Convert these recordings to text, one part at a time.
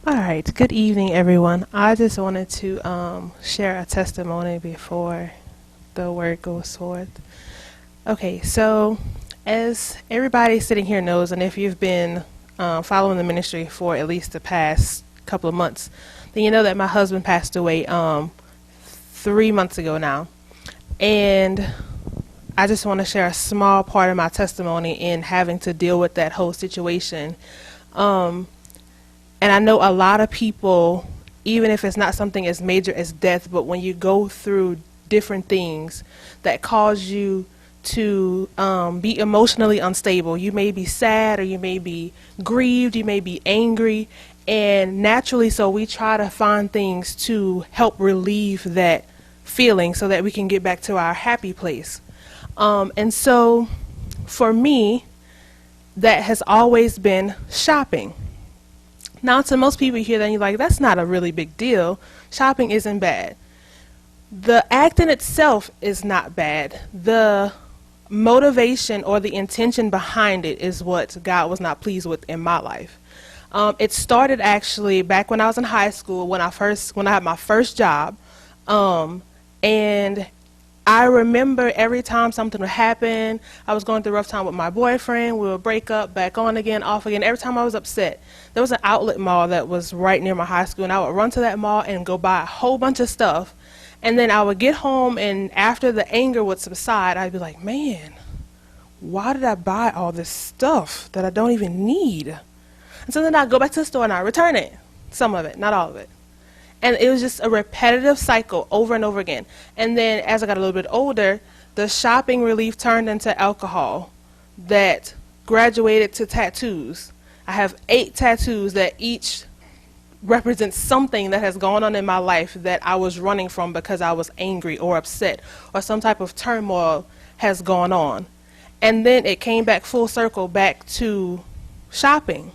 All right, good evening, everyone. I just wanted to share a testimony before the word goes forth. Okay, so as everybody sitting here knows, and if you've been following the ministry for at least the past couple of months, then you know that my husband passed away 3 months ago now. And I just want to share a small part of my testimony in having to deal with that whole situation. And I know a lot of people, even if it's not something as major as death, but when you go through different things that cause you to be emotionally unstable, you may be sad or you may be grieved, you may be angry, and naturally so we try to find things to help relieve that feeling so that we can get back to our happy place. And so for me, that has always been shopping. Now, to most people you hear that and you're like, that's not a really big deal. Shopping isn't bad. The act in itself is not bad. The motivation or the intention behind it is what God was not pleased with in my life. It started actually back when I was in high school when I had my first job. And I remember every time something would happen, I was going through a rough time with my boyfriend, we would break up, back on again, off again. Every time I was upset, there was an outlet mall that was right near my high school, and I would run to that mall and go buy a whole bunch of stuff. And then I would get home, and after the anger would subside, I'd be like, man, why did I buy all this stuff that I don't even need? And so then I'd go back to the store and I'd return it, some of it, not all of it. And it was just a repetitive cycle over and over again. And then as I got a little bit older, the shopping relief turned into alcohol that graduated to tattoos. I have 8 tattoos that each represents something that has gone on in my life that I was running from because I was angry or upset or some type of turmoil has gone on. And then it came back full circle back to shopping.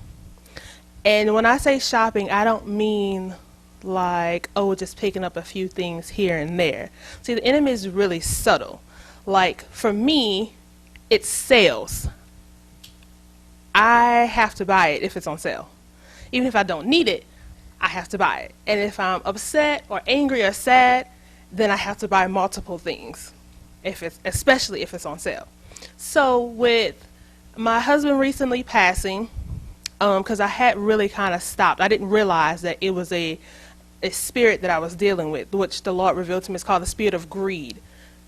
And when I say shopping, I don't mean like, oh, just picking up a few things here and there. See, the enemy is really subtle. Like, for me, it's sales. I have to buy it if it's on sale. Even if I don't need it, I have to buy it. And if I'm upset or angry or sad, then I have to buy multiple things, especially if it's on sale. So with my husband recently passing, because I had really kind of stopped. I didn't realize that it was a spirit that I was dealing with, which the Lord revealed to me is called the spirit of greed.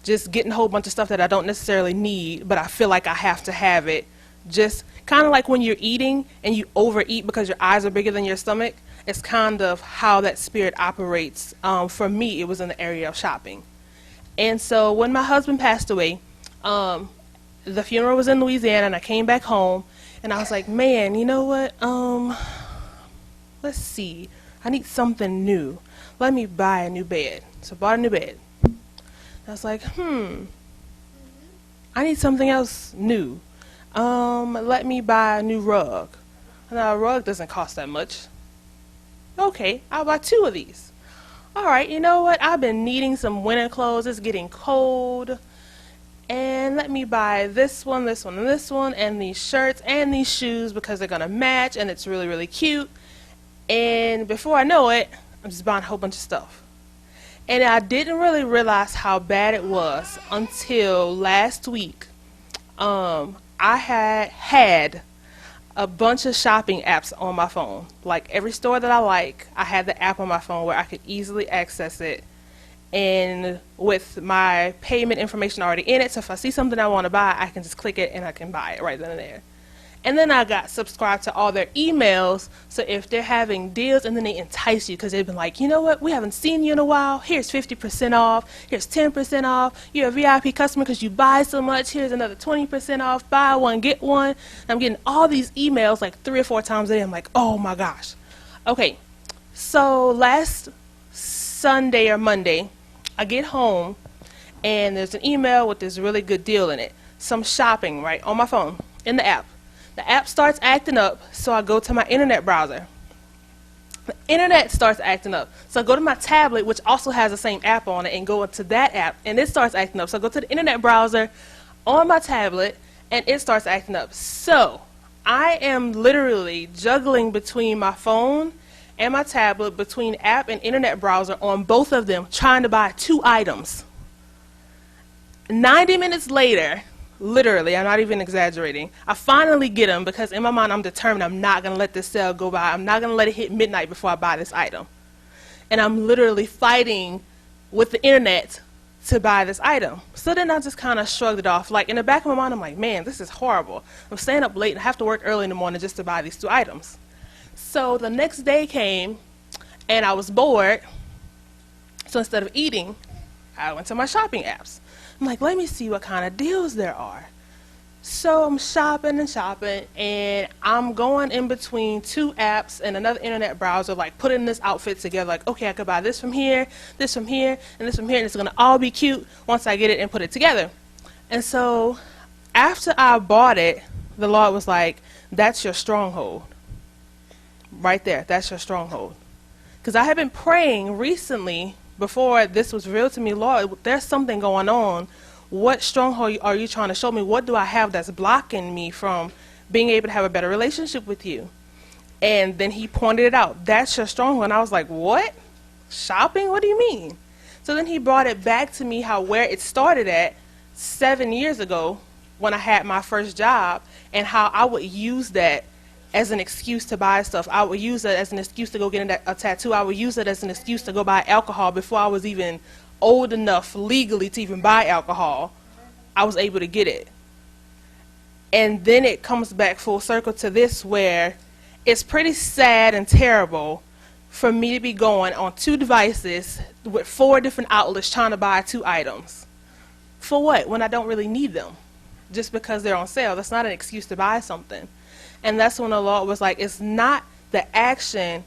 Just getting a whole bunch of stuff that I don't necessarily need, but I feel like I have to have it. Just kind of like when you're eating and you overeat because your eyes are bigger than your stomach. It's kind of how that spirit operates. For me, it was in the area of shopping. And so when my husband passed away, the funeral was in Louisiana, and I came back home, and I was like, man, you know what? Let's see. I need something new. Let me buy a new bed. So I bought a new bed. I was like, I need something else new. Let me buy a new rug. Now, a rug doesn't cost that much. Okay, I'll buy 2 of these. All right, you know what? I've been needing some winter clothes. It's getting cold. And let me buy this one, this one, and this one, and these shirts and these shoes because they're going to match, and it's really, really cute. And before I know it, I'm just buying a whole bunch of stuff. And I didn't really realize how bad it was until last week. I had a bunch of shopping apps on my phone. Like every store that I like, I had the app on my phone where I could easily access it. And with my payment information already in it, so if I see something I want to buy, I can just click it and I can buy it right then and there. And then I got subscribed to all their emails, so if they're having deals, and then they entice you because they've been like, you know what, we haven't seen you in a while, here's 50% off, here's 10% off, you're a VIP customer because you buy so much, here's another 20% off, buy one, get one. And I'm getting all these emails like 3 or 4 times a day. I'm like, oh my gosh. Okay, so last Sunday or Monday, I get home, and there's an email with this really good deal in it. Some shopping, right, on my phone, in the app. The app starts acting up, so I go to my internet browser. The internet starts acting up. So I go to my tablet, which also has the same app on it, and go into that app, and it starts acting up. So I go to the internet browser on my tablet, and it starts acting up. So I am literally juggling between my phone and my tablet, between app and internet browser on both of them, trying to buy 2 items. 90 minutes later, literally, I'm not even exaggerating, I finally get them, because in my mind I'm determined I'm not going to let this sale go by. I'm not going to let it hit midnight before I buy this item. And I'm literally fighting with the internet to buy this item. So then I just kind of shrugged it off. Like, in the back of my mind, I'm like, man, this is horrible. I'm staying up late and I have to work early in the morning just to buy these 2 items. So the next day came and I was bored. So instead of eating, I went to my shopping apps. I'm like, let me see what kind of deals there are. So I'm shopping and shopping, and I'm going in between 2 apps and another internet browser, like putting this outfit together, like, okay, I could buy this from here, this from here, and this from here, and it's going to all be cute once I get it and put it together. And so after I bought it, the Lord was like, that's your stronghold. Right there, that's your stronghold. Because I have been praying recently, before this was revealed to me, Lord, there's something going on. What stronghold are you trying to show me? What do I have that's blocking me from being able to have a better relationship with you? And then he pointed it out. That's your stronghold. And I was like, what? Shopping? What do you mean? So then he brought it back to me, where it started at 7 years ago when I had my first job, and how I would use that as an excuse to buy stuff. I would use it as an excuse to go get a tattoo. I would use it as an excuse to go buy alcohol before I was even old enough legally to even buy alcohol. I was able to get it. And then it comes back full circle to this, where it's pretty sad and terrible for me to be going on 2 devices with 4 different outlets trying to buy 2 items. For what? When I don't really need them. Just because they're on sale. That's not an excuse to buy something. And that's when the Lord was like, it's not the action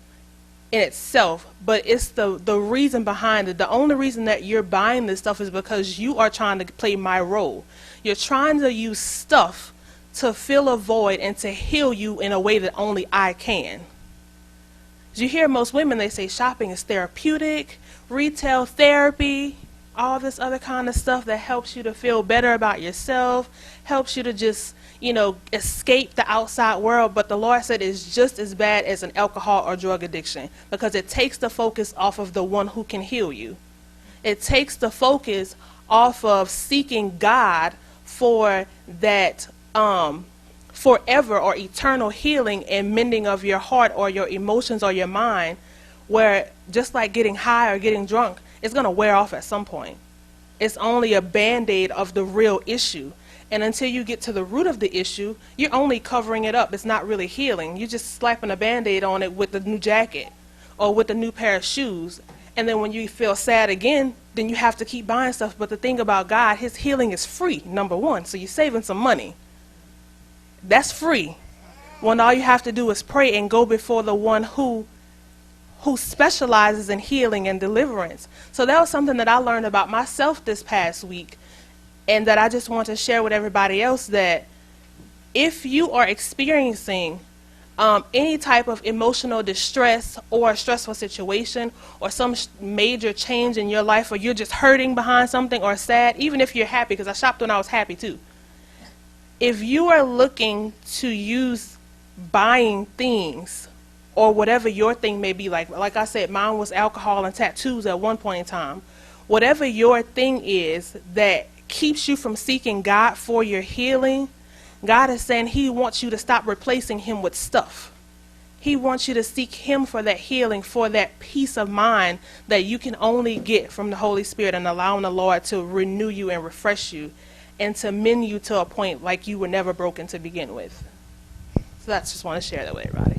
in itself, but it's the reason behind it. The only reason that you're buying this stuff is because you are trying to play my role. You're trying to use stuff to fill a void and to heal you in a way that only I can. You hear most women, they say shopping is therapeutic, retail therapy, all this other kind of stuff that helps you to feel better about yourself, helps you to just, escape the outside world. But the Lord said it's just as bad as an alcohol or drug addiction, because it takes the focus off of the one who can heal you. It takes the focus off of seeking God for that forever or eternal healing and mending of your heart or your emotions or your mind, where just like getting high or getting drunk, it's going to wear off at some point. It's only a band-aid of the real issue. And until you get to the root of the issue, you're only covering it up. It's not really healing. You're just slapping a Band-Aid on it with the new jacket or with the new pair of shoes. And then when you feel sad again, then you have to keep buying stuff. But the thing about God, his healing is free, number one. So you're saving some money. That's free. When all you have to do is pray and go before the one who specializes in healing and deliverance. So that was something that I learned about myself this past week. And that I just want to share with everybody else, that if you are experiencing any type of emotional distress or a stressful situation or some major change in your life, or you're just hurting behind something or sad, even if you're happy, because I shopped when I was happy too. If you are looking to use buying things or whatever your thing may be, like I said, mine was alcohol and tattoos at one point in time. Whatever your thing is that keeps you from seeking God for your healing, God is saying he wants you to stop replacing him with stuff. He wants you to seek him for that healing, for that peace of mind that you can only get from the Holy Spirit, and allowing the Lord to renew you and refresh you and to mend you to a point like you were never broken to begin with. So that's just want to share that with everybody.